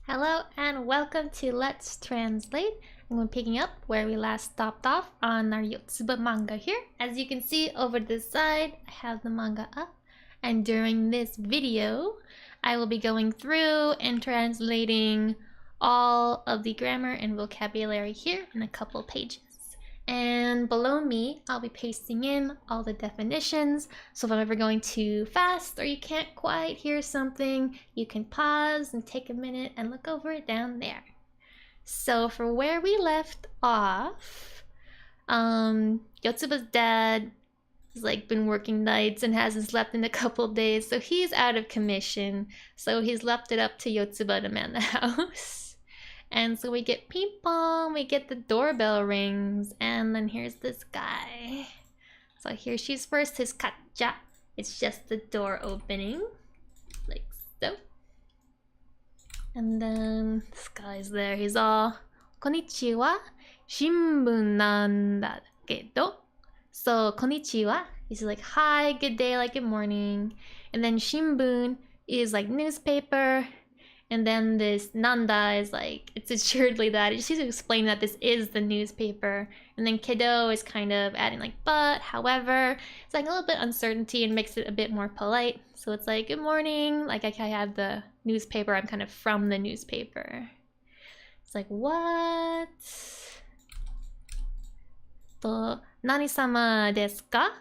Hello and welcome to Let's Translate. I'm picking up where we last stopped off on our Yotsuba manga here. As you can see over this side, I have the manga up. And during this video, I will be going through and translating all of the grammar and vocabulary here in a couple pages. And below me, I'll be pasting in all the definitions. So if I'm ever going too fast or you can't quite hear something, you can pause and take a minute and look over it down there. So for where we left off, Yotsuba's dad has been working nights and hasn't slept in a couple days, so he's out of commission. So he's left it up to Yotsuba to man the house. And so we get ping pong, we get the doorbell rings, and then here's this guy. So here she's first, his kacha. It's just the door opening, like so. And then this guy's there, he's all, konnichiwa, shinbun nanda kedo. So konnichiwa is like hi, good day, like good morning. And then shinbun is like newspaper. And then this nanda is like, it's assuredly that. It just needs to explain that this is the newspaper. And then kedo is kind of adding like but, however. It's like a little bit uncertainty and makes it a bit more polite. So it's like, good morning. Like I have the newspaper. I'm kind of from the newspaper. It's like, what? To, nani-sama desu ka?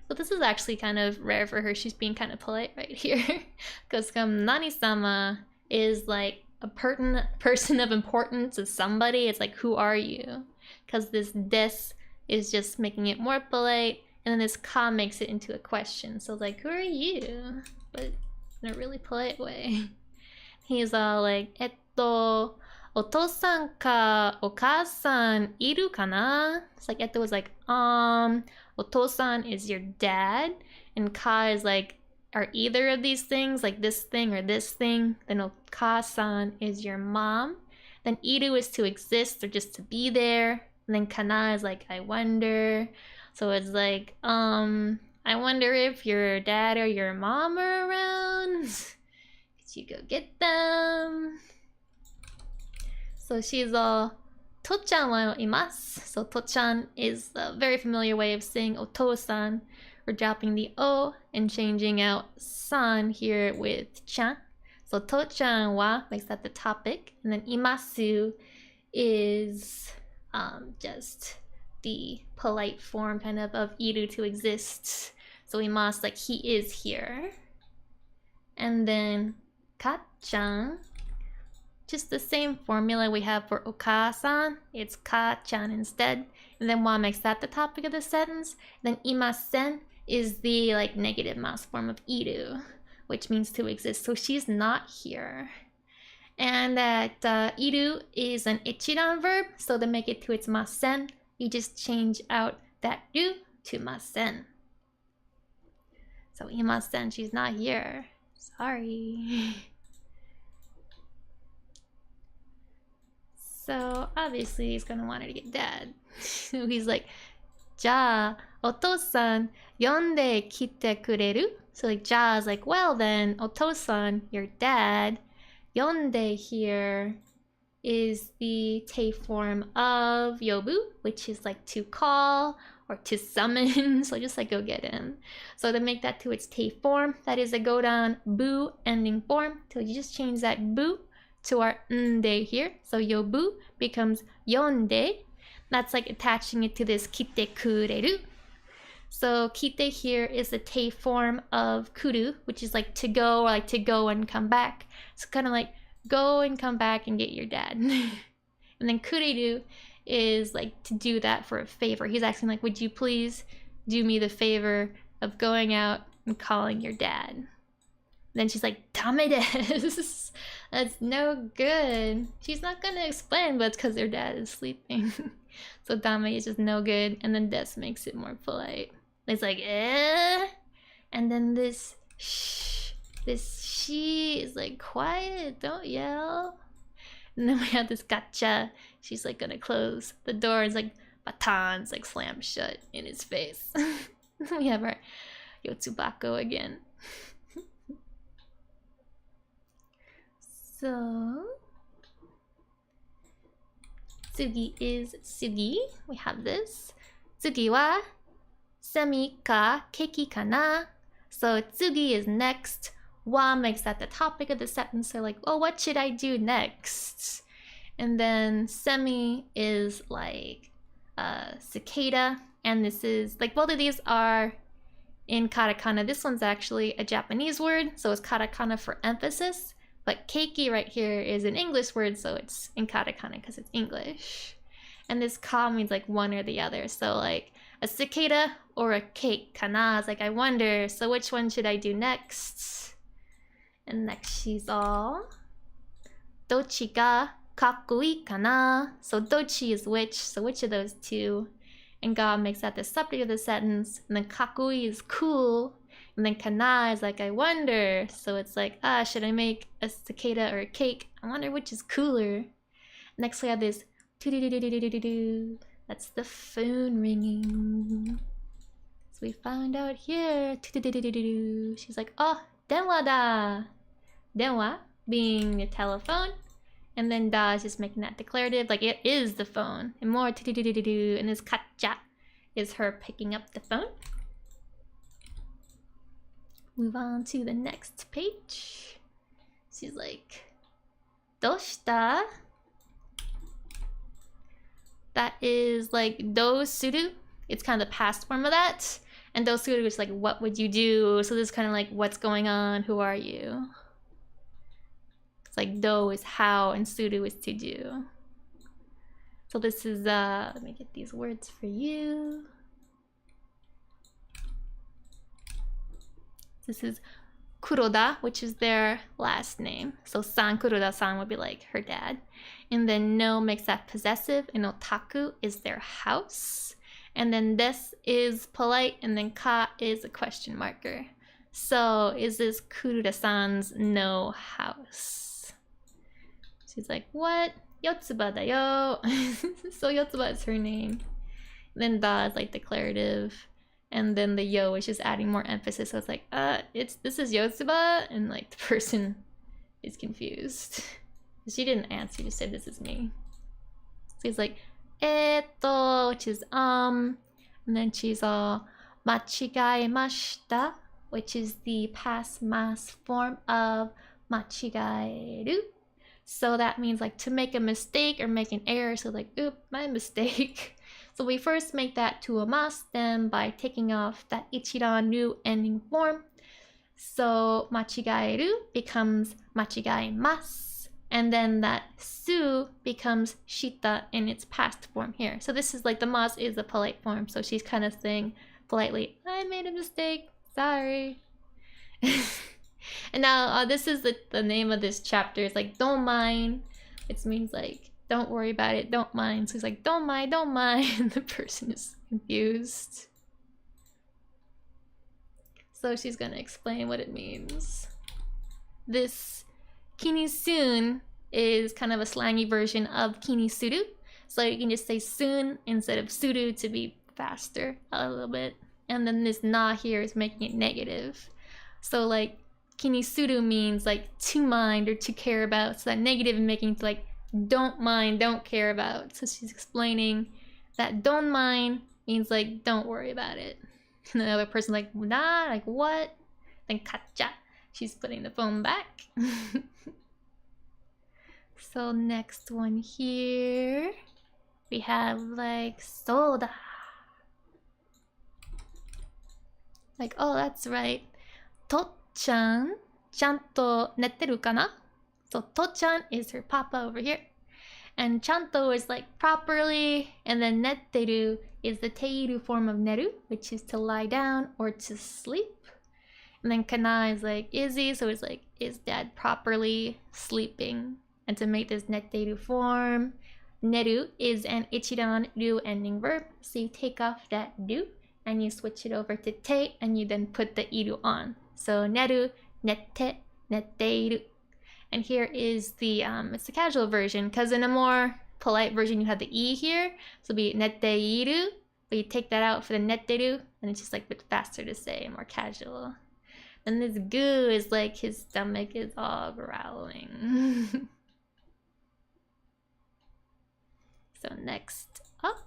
So this is actually kind of rare for her. She's being kind of polite right here. Because nani-sama is like a person of importance, is somebody. It's like, who are you? Because this des is just making it more polite, and then this ka makes it into a question. So it's like, who are you? But in a really polite way. He's all like, otosan ka okasan iru kana? It's like, was like, otosan is your dad, and ka is like, are either of these things, like this thing or this thing. Then okasan is your mom. Then iru is to exist or just to be there. And then kana is like, I wonder. So it's like, I wonder if your dad or your mom are around. Could you go get them? So she's all, tochan wa imasu. So tochan is a very familiar way of saying otosan. We're dropping the O and changing out san here with chan. So tochan wa makes that the topic. And then imasu is just the polite form kind of iru, to exist. So imasu, like he is here. And then ka-chan, just the same formula we have for okasan. It's ka-chan instead. And then wa makes that the topic of the sentence. And then imasen is the like negative mas form of iru, which means to exist. So she's not here. And that iru is an ichiran verb, so to make it to its masen, you just change out that ru to masen. So imasen, she's not here. Sorry. So obviously he's gonna want her to get dad. So he's like, ja, otosan yonde kite kureru? So like ja is like, well then, otosan, your dad. Yonde here is the te form of yobu, which is like to call or to summon. So just like go get him. So to make that to its te form, that is a godan bu ending form. So you just change that bu to our nde here. So yobu becomes yonde. That's like attaching it to this kite kureru. So kite here is the te form of kuru, which is like to go, or like to go and come back. So kind of like go and come back and get your dad. And then kureru is like to do that for a favor. He's asking like, would you please do me the favor of going out and calling your dad? And then she's like, dame desu. That's no good. She's not gonna explain, but it's because their dad is sleeping. So dame is just no good, and then des makes it more polite. It's like, eh? And then this she is like, quiet, don't yell. And then we have this gacha. She's like gonna close the door. It's like batons like slam shut in his face. We have our Yotsubako again. So tsugi is sugi. We have this. Tsugi wa semi ka keiki kana. So tsugi is next. Wa makes that the topic of the sentence. So like, oh, what should I do next? And then semi is like cicada. And this is like, both of these are in katakana. This one's actually a Japanese word, so it's katakana for emphasis. But keiki right here is an English word, so it's in katakana because it's English. And this ka means like one or the other. So like a cicada or a cake. Kana is like, I wonder, so which one should I do next? And next she's all. Dochi ga kakkoi kana. So dochi is which, so which of those two? And ga makes that the subject of the sentence. And then kakkoi is cool. And then kana is like, I wonder. So it's like, should I make a cicada or a cake? I wonder which is cooler. Next we have this do-do-do-do-do-do-do. That's the phone ringing. So we found out here. Do-do-do-do-do-do. She's like, oh, denwa da. Denwa being the telephone. And then da is just making that declarative, like it is the phone. And more do-do-do-do-do. And this kacha is her picking up the phone. Move on to the next page. She's like, doshita? That is like do suru. It's kind of the past form of that. And do suru is like, what would you do? So this is kind of like, what's going on? Who are you? It's like do is how and suru is to do. So this is, let me get these words for you. This is Kuroda, which is their last name. So San Kuroda-san would be like her dad. And then no makes that possessive, and otaku is their house. And then this is polite, and then ka is a question marker. So is this Kuroda-san's no house? She's like, what? Yotsuba da yo. So Yotsuba is her name. Then da is like declarative. And then the yo is just adding more emphasis. So it's like, this is Yotsuba, and like the person is confused. She didn't answer, she just said this is me. So he's like, which is and then she's all machigaemashita, which is the past mass form of machigaeru. So that means like to make a mistake or make an error. So like, oop, my mistake. So we first make that to a mas, then by taking off that ichiran ru ending form. So machigaeru becomes machigaemasu. And then that su becomes shita in its past form here. So this is like the mas is the polite form. So she's kind of saying politely, I made a mistake, sorry. And now this is the name of this chapter. It's like, don't mind, which means like, don't worry about it, don't mind. So he's like, don't mind, don't mind. And the person is confused. So she's gonna explain what it means. This kini soon is kind of a slangy version of kini suru. So you can just say soon instead of suru to be faster a little bit. And then this na here is making it negative. So like kini suru means like to mind or to care about. So that negative is making it like don't mind, don't care about. So she's explaining that don't mind means like don't worry about it. And the other person like, nah, like what? Then kacha, she's putting the phone back. So next one here, we have like soda. Like, oh, that's right. To-chan, chanto netteru kana? So to-chan is her papa over here. And chanto is like properly, and then netteru is the teiru form of neru, which is to lie down or to sleep. And then kana is like Izzy, so it's like, is dad properly sleeping? And to make this netteru form, neru is an ichiran ru ending verb. So you take off that ru and you switch it over to te, and you then put the iru on. So neru, nette, netteiru. And here is the, it's the casual version, because in a more polite version you have the e here, so it'll be netteiru, but you take that out for the netteru, and it's just like a bit faster to say, more casual. And this gu is like his stomach is all growling. So next up,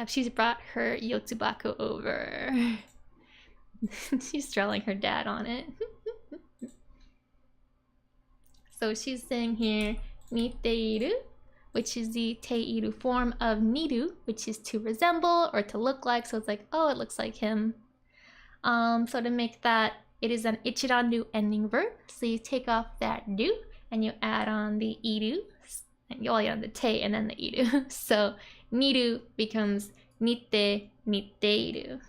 she's brought her Yotsubaku over. She's throwing her dad on it. So she's saying here, niteiru, which is the teiru form of niru, which is to resemble or to look like. So it's like, oh, it looks like him. So to make that, it is an ichiran-ru ending verb. So you take off that do and you add on the iru, and you add the te and then the iru. So niru becomes nite, niteiru.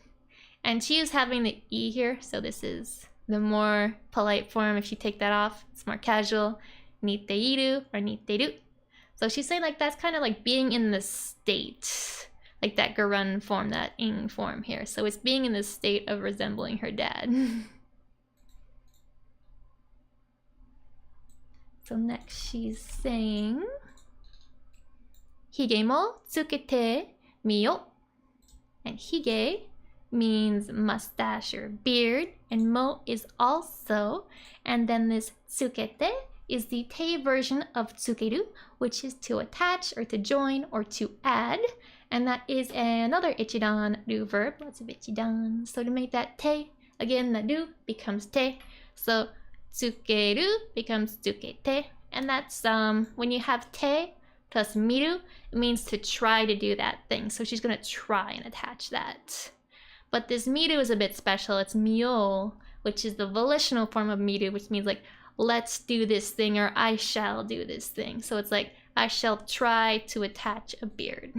And she is having the e here, so this is the more polite form. If you take that off, it's more casual. Niteiru or niteiru. So she's saying like that's kind of like being in the state, like that gerund form, that ing form here. So it's being in the state of resembling her dad. So next she's saying hige mo tsukete miyo. And hige means mustache or beard, and mo is also, and then this tsukete is the te version of tsukeru, which is to attach or to join or to add, and that is another ichiran-ru verb, lots of ichiran. So to make that te, again the ru becomes te, so tsukeru becomes tsukete, and that's when you have te plus miru, it means to try to do that thing. So she's gonna try and attach that. But this miru is a bit special. It's myo, which is the volitional form of miru, which means like, let's do this thing, or I shall do this thing. So it's like, I shall try to attach a beard.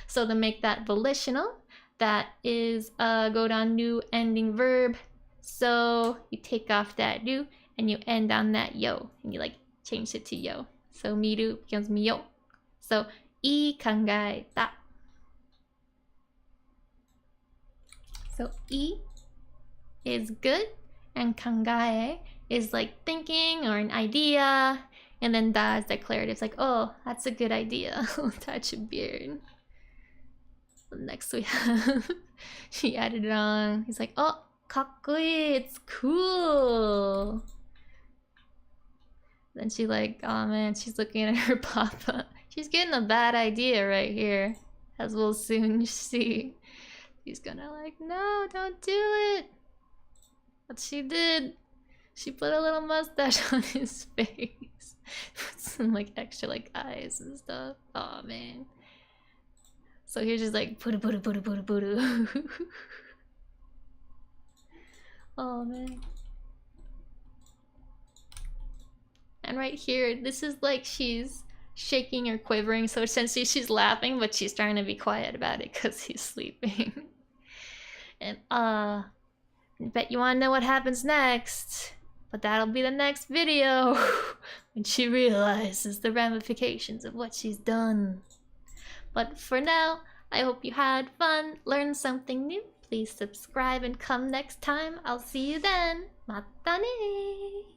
So to make that volitional, that is a godan-ru ending verb. So you take off that ru and you end on that yo, and you like change it to yo. So miru becomes myo. So ii kangaeta. So i is good, and kangae is like thinking or an idea, and then da is declarative. It's like, oh, that's a good idea. Touch a beard. Next we have she added it on. He's like, oh, kakkoi, it's cool. Then she like, oh man, she's looking at her papa. She's getting a bad idea right here, as we'll soon see. He's gonna like, no, don't do it. What she did, she put a little mustache on his face. Put some like extra like eyes and stuff. Oh man. So he's just like, puru puru puru puru puru. Oh man. And right here, this is like she's shaking or quivering, so essentially she's laughing, but she's trying to be quiet about it because he's sleeping. And bet you want to know what happens next, but that'll be the next video when she realizes the ramifications of what she's done. But for now, I hope you had fun, learned something new. Please subscribe and come next time. I'll see you then. Mata ne!